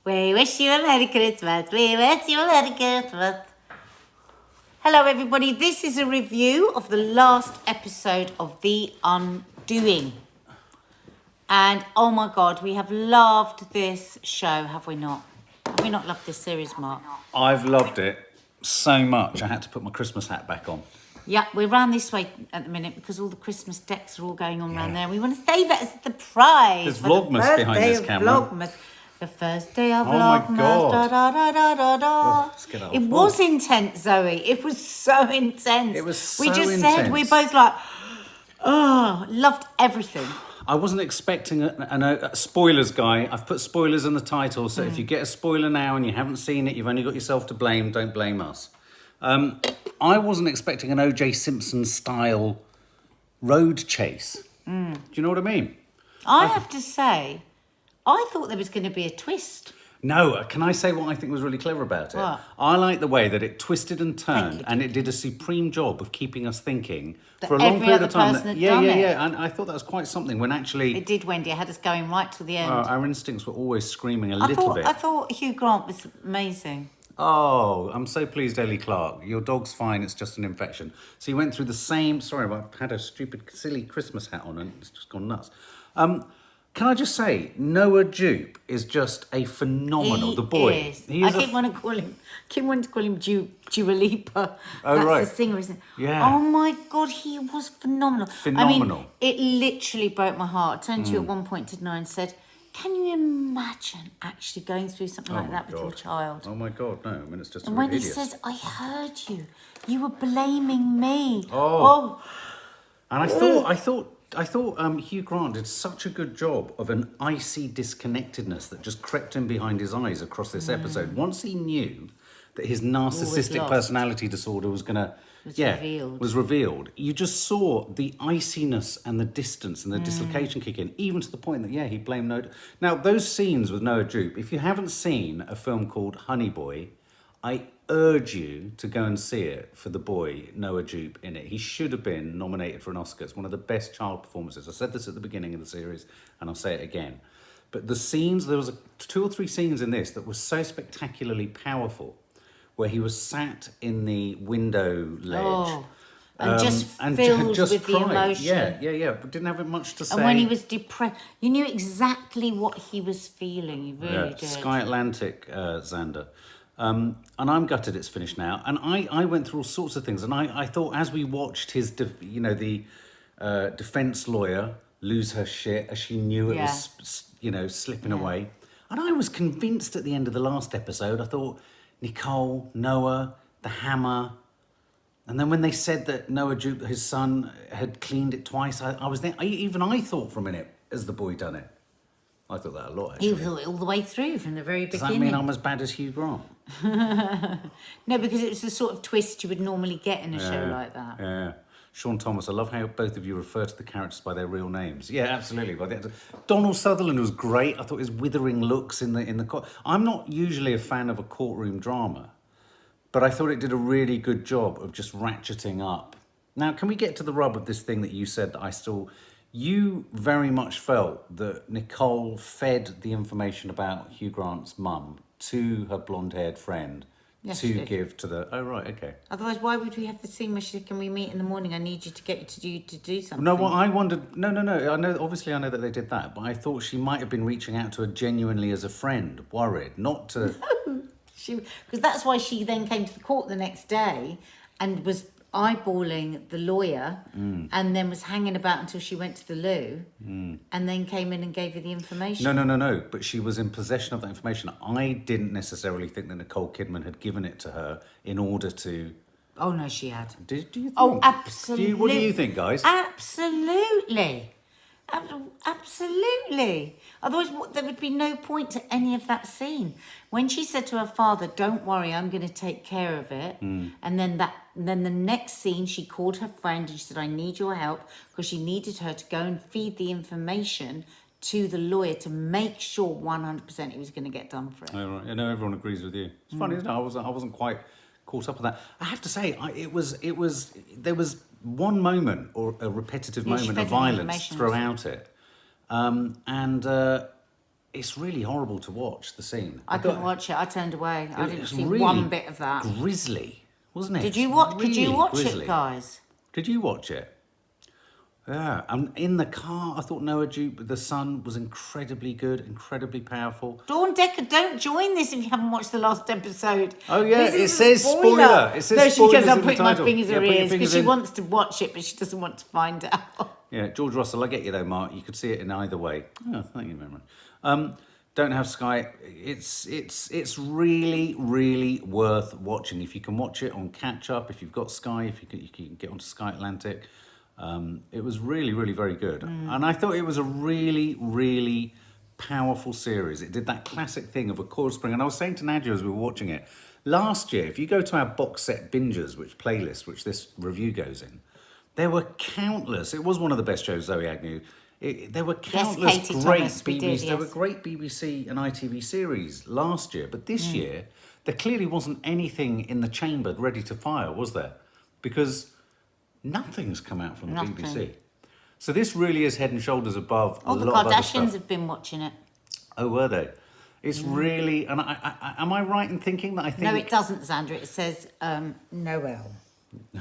We wish you a Merry Christmas. We wish you a Merry Christmas. Hello, everybody. This is a review of the last episode of The Undoing. And, oh my God, we have loved this show, have we not? Have we not loved this series, Mark? I've loved it so much, I had to put my Christmas hat back on. Yeah, we're round this way at the minute because all the Christmas decks are all going on round there. We want to save it as the prize. There's Vlogmas behind this camera. Vlogmas. The first day of Vlogmas. My God. Da, da, da, da, da, da. Let's get It was intense, Zoe. It was so intense. It was so We just intense. said, we're both like, oh, loved everything. I wasn't expecting a spoilers, guy. I've put spoilers in the title, so if you get a spoiler now and you haven't seen it, you've only got yourself to blame. Don't blame us. I wasn't expecting an O.J. Simpson style road chase. Do you know what I mean? I have to say, I thought there was going to be a twist. No, can I say what I think was really clever about it? What? I like the way that it twisted and turned, you. and it did a supreme job of keeping us thinking That for a long every period other of time. person had done it. Yeah, and I thought that was quite something when actually It did, Wendy. It had us going right till the end. our instincts were always screaming a little bit. I thought Hugh Grant was amazing. Oh, I'm so pleased, Ellie Clark. Your dog's fine, it's just an infection. So you went through the same... Sorry, I've had a stupid, silly Christmas hat on and it's just gone nuts. Can I just say, Noah Jupe is just a phenomenal... He the boy. is. He I is keep wanting to call him Dua Lipa. Oh, That's right. the singer, isn't it? Yeah. Oh my God, he was phenomenal. Phenomenal. I mean, it literally broke my heart. I turned to you at one point, didn't I, and said, can you imagine actually going through something like that with your child? Oh my God, no. I mean, it's just And when he hideous. says, I heard you. You were blaming me. Oh. And I thought Hugh Grant did such a good job of an icy disconnectedness that just crept in behind his eyes across this episode. Once he knew that his narcissistic lost. personality disorder was going to... was revealed. You just saw the iciness and the distance and the dislocation kick in, even to the point that, he blamed Noah. Now, those scenes with Noah Jupe, if you haven't seen a film called Honey Boy, I urge you to go and see it for the boy, Noah Jupe, in it. He should have been nominated for an Oscar. It's one of the best child performances. I said this at the beginning of the series, and I'll say it again. But the scenes, there was 2 or 3 scenes in this that were so spectacularly powerful, where he was sat in the window ledge. And just filled with cried. the emotion. Yeah. But didn't have much to say. And when he was depressed, you knew exactly what he was feeling. You really did. Sky Atlantic, Xander. And I'm gutted it's finished now. And I went through all sorts of things. And I thought as we watched his, the defense lawyer lose her shit as she knew it was, slipping away. And I was convinced at the end of the last episode, I thought, Nicole, Noah, the hammer. And then when they said that Noah Jupe, his son, had cleaned it twice, I was there. I thought for a minute, has the boy done it? I thought that a lot, actually. He thought it all the way through from the very Does beginning. that mean I'm as bad as Hugh Grant? No, because it's the sort of twist you would normally get in a show like that. Yeah. Sean Thomas, I love how both of you refer to the characters by their real names. Yeah, absolutely. Donald Sutherland was great. I thought his withering looks in the court. I'm not usually a fan of a courtroom drama, but I thought it did a really good job of just ratcheting up. Now, can we get to the rub of this thing that you said that you very much felt that Nicole fed the information about Hugh Grant's mum to her blonde-haired friend to give to the... Oh, right, okay. Otherwise, why would we have the scene where she said, can we meet in the morning? I need you to get you to do something. No, well, I wondered... No. Obviously, I know that they did that, but I thought she might have been reaching out to her genuinely as a friend, worried, not to... Because that's why she then came to the court the next day and was eyeballing the lawyer and then was hanging about until she went to the loo and then came in and gave you the information. No. But she was in possession of that information. I didn't necessarily think that Nicole Kidman had given it to her in order to... Oh, no, she had. Do you think? Oh, absolutely. What do you think, guys? Absolutely. Absolutely. Otherwise, there would be no point to any of that scene. When she said to her father, "Don't worry, I'm going to take care of it," and then the next scene, she called her friend and she said, "I need your help," because she needed her to go and feed the information to the lawyer to make sure 100% he was going to get done for it. Oh, right. I know everyone agrees with you. It's funny, isn't it? I wasn't quite caught up with that. I have to say, there was one moment or a repetitive moment of violence throughout it, and it's really horrible to watch the scene. I couldn't watch it. I turned away. I didn't see really one bit of that. Grisly, wasn't it? Did you watch? Did you Really watch grisly. it, guys? Did you watch it? Yeah, and in the car, I thought Noah Jupe, the son, was incredibly good, incredibly powerful. Dawn Decker, don't join this if you haven't watched the last episode. Oh yeah, This it is a says spoiler. It says no, she spoilers goes, I'm in the putting my title. fingers in her Yeah, put your ears because fingers she in. wants to watch it, but she doesn't want to find out. Yeah, George Russell, I get you though, Mark. You could see it in either way. Oh, thank you very much. Don't have Sky. It's really, really worth watching. If you can watch it on catch up, if you've got Sky, if you can get onto Sky Atlantic. It was really, really very good. And I thought it was a really, really powerful series. It did that classic thing of a coil spring. And I was saying to Nadia as we were watching it, last year, if you go to our box set bingers, which playlist, which this review goes in, there were countless. It was one of the best shows, Zoe Agnew. There were countless Katie great Thomas, we BBC. did, There were yes. great BBC and ITV series last year, but this year there clearly wasn't anything in the chamber ready to fire, was there? Because nothing's come out from the Nothing. BBC. So this really is head and shoulders above All a the lot of other Kardashians stuff. have been watching it. Oh, were they? It's really, and am I right in thinking that I think? No, it doesn't, Sandra. It says Noel.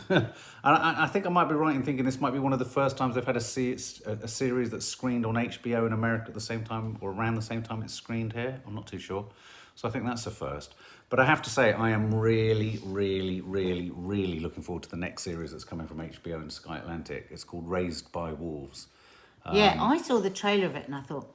And I think I might be right in thinking this might be one of the first times they've had a series that's screened on HBO in America at the same time or around the same time it's screened here. I'm not too sure. So I think that's a first. But I have to say, I am really, really, really, really looking forward to the next series that's coming from HBO and Sky Atlantic. It's called Raised by Wolves. Yeah, I saw the trailer of it and I thought,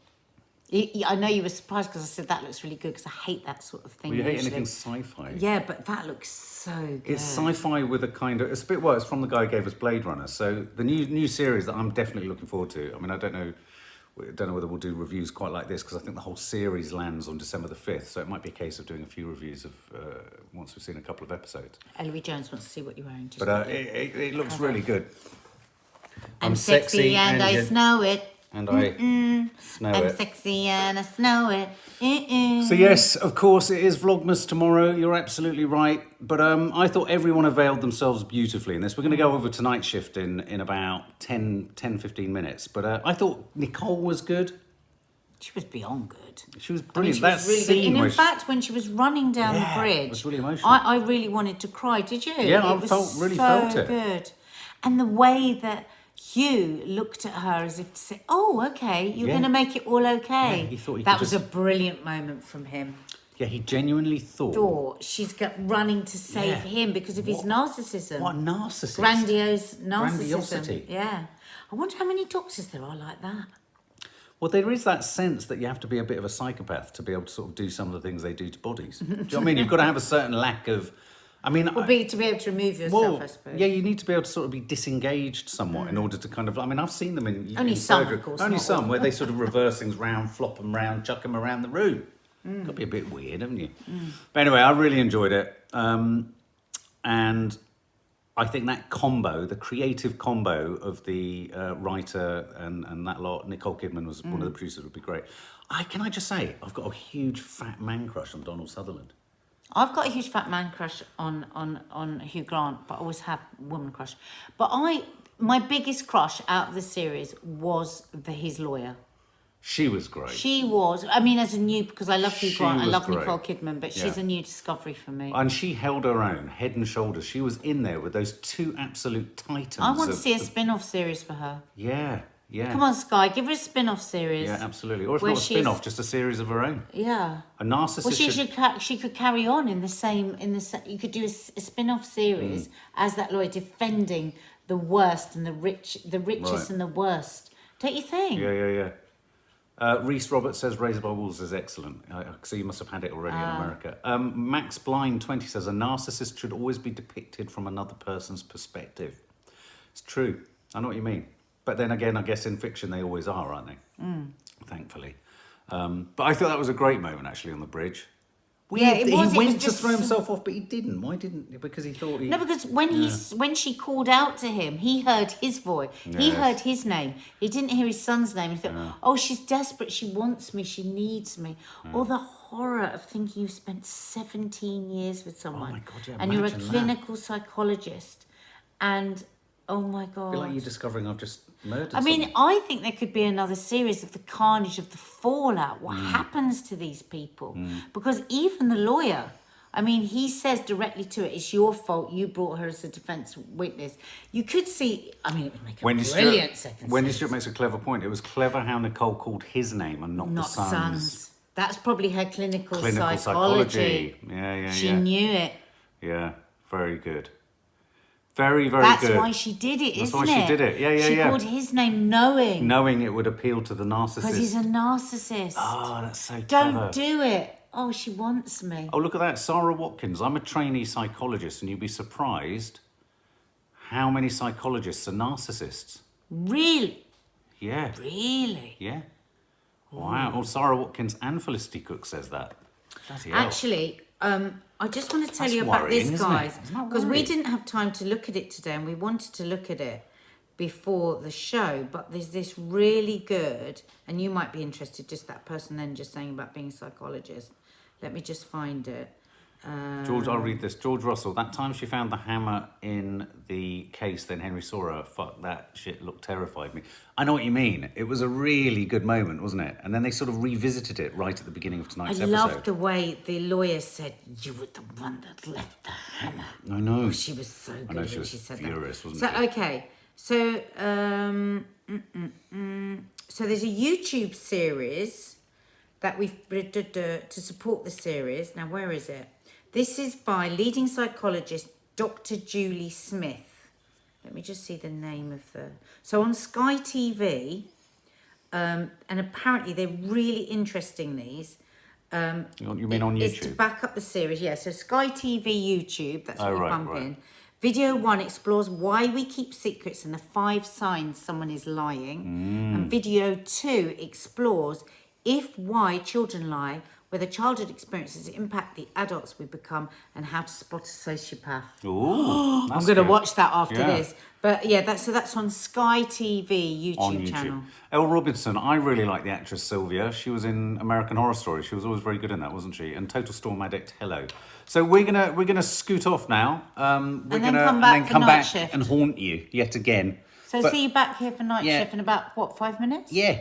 I know you were surprised because I said that looks really good because I hate that sort of thing. Well, you hate usually. anything sci-fi. Yeah, but that looks so good. It's sci-fi with a kind of, it's a bit, well, it's from the guy who gave us Blade Runner. So the new series that I'm definitely looking forward to. I mean, I don't know whether we'll do reviews quite like this because I think the whole series lands on December the 5th. So it might be a case of doing a few reviews of once we've seen a couple of episodes. Eloise Jones wants to see what you're wearing. Just But it looks really good. I'm sexy and I know it. And I know I'm it. sexy and I know it. So yes, of course, it is Vlogmas tomorrow. You're absolutely right. But I thought everyone availed themselves beautifully in this. We're going to go over tonight's shift in about 10-15 minutes. But I thought Nicole was good. She was beyond good. She was I mean, brilliant. she That was really scene good. And in where fact, when she was running down the bridge, it was really emotional. I really wanted to cry. Did you? Yeah, I was really so felt it. good. And the way that Hugh looked at her as if to say, "Oh, okay, you're Yeah. going to make it all okay." Yeah, he thought he that could was just- a brilliant moment from him. Yeah, he genuinely thought. She's running to save him because of his narcissism. What a narcissist. Grandiose narcissism. Grandiosity. Yeah. I wonder how many doctors there are like that. Well, there is that sense that you have to be a bit of a psychopath to be able to sort of do some of the things they do to bodies. Do you know what I mean? You've got to have a certain lack of... I mean... To be able to remove yourself, I suppose. yeah, you need to be able to sort of be disengaged somewhat in order to kind of... I mean, I've seen them in Only in some, surgery. of course, Only not some, all. where they sort of reverse things round, flop them round, chuck them around the room. Got to be a bit weird, haven't you? But anyway, I really enjoyed it. And I think that combo, the creative combo of the writer and that lot, Nicole Kidman was one of the producers, would be great. Can I just say, I've got a huge fat man crush on Donald Sutherland. I've got a huge fat man crush on Hugh Grant, but I always have woman crush. But my biggest crush out of the series was his lawyer. She was great. She was. I mean, because I love Hugh She Grant, I was love great. Nicole Kidman, but she's a new discovery for me. And she held her own, head and shoulders. She was in there with those two absolute titans. I want to see a spin-off series for her. Yeah. Come on, Sky, give her a spin-off series. Yeah, absolutely. Or if where not a she's- spin-off, just a series of her own. Yeah. A narcissist. Well, she could carry on in the same. You could do a spin-off series as that lawyer defending the worst and the richest Right. and the worst. Don't you think? Yeah. Reese Roberts says Razor by Wolves is excellent. So you must have had it already in America. Max Blind 20 says a narcissist should always be depicted from another person's perspective. It's true. I know what you mean. But then again, I guess in fiction they always are, aren't they? Thankfully. But I thought that was a great moment actually on the bridge. Yeah, it was. He It went was to just throw himself off, but he didn't. Why didn't? Because he thought he... No, because when she called out to him, he heard his voice. He Yes. heard his name. He didn't hear his son's name. He thought, "Oh, she's desperate. She wants me. She needs me." Or the horror of thinking you've spent 17 years with someone, my God, yeah, and you're a imagine that. clinical psychologist, and oh my God, Be like you discovering I've just murdered I mean, someone. I think there could be another series of the carnage of the fallout. What happens to these people? Because even the lawyer, I mean, he says directly to it, it's your fault. You brought her as a defence witness. You could see, I mean, it would make a brilliant second Wendy series. Stewart makes a clever point. It was clever how Nicole called his name and not the Not son's. sons. That's probably her clinical Clinical psychology. Yeah. She knew it. Yeah, very good. Very, very That's good. why she did it, That's isn't why it? she did it. Yeah, She yeah. called his name knowing. Knowing it would appeal to the narcissist. Because he's a narcissist. Oh, that's so clever. Don't do it. Oh, she wants me. Oh, look at that. Sarah Watkins. I'm a trainee psychologist, and you'd be surprised how many psychologists are narcissists. Really? Yeah. Really? Yeah. Wow. Oh, Sarah Watkins and Felicity Cook says that. Bloody hell. Actually, I just want to tell That's you about worrying, this, isn't it? guys. Isn't that Because we worrying? didn't have time to look at it today, and we wanted to look at it before the show. But there's this really good, and you might be interested, just that person then just saying about being a psychologist. Let me just find it. George, I'll read this. George Russell. That time she found the hammer in the case, then Henry saw her. Fuck, that shit looked terrified me. I know what you mean. It was a really good moment, wasn't it? And then they sort of revisited it right at the beginning of I tonight's episode. loved the way the lawyer said, "You were the one that left the hammer." I know. Oh, she was so good know, when she was said furious, that. wasn't So she? okay, so so there's a YouTube series that we've to support the series. Now, where is it? This is by leading psychologist Dr. Julie Smith. Let me just see the name of the. So on Sky TV, and apparently they're really interesting. These. You mean on It's to YouTube? back up the series, yeah. So Sky TV YouTube, that's what Oh, you right, bump right. in. Video 1 explores why we keep secrets and the 5 signs someone is lying. And video 2 explores if why children lie, whether childhood experiences impact the adults we become, and how to spot a sociopath. Ooh, I'm going to watch that after Yeah. this. But yeah, that's on Sky TV YouTube, on YouTube. channel. Elle Robinson, I really like the actress Sylvia. She was in American Horror Story. She was always very good in that, wasn't she? And Total Storm Addict, hello. So we're gonna scoot off now. We're then gonna come back for come night back shift. and haunt you yet again. So But- see you back here for night Yeah. shift in about, what, 5 minutes? Yeah.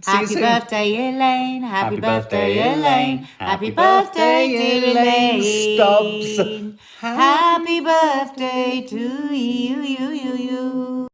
See you Happy soon. birthday, Elaine. Happy birthday, Elaine. Happy Happy birthday, birthday, dear Elaine Elaine. Stubbs. Happy birthday to you.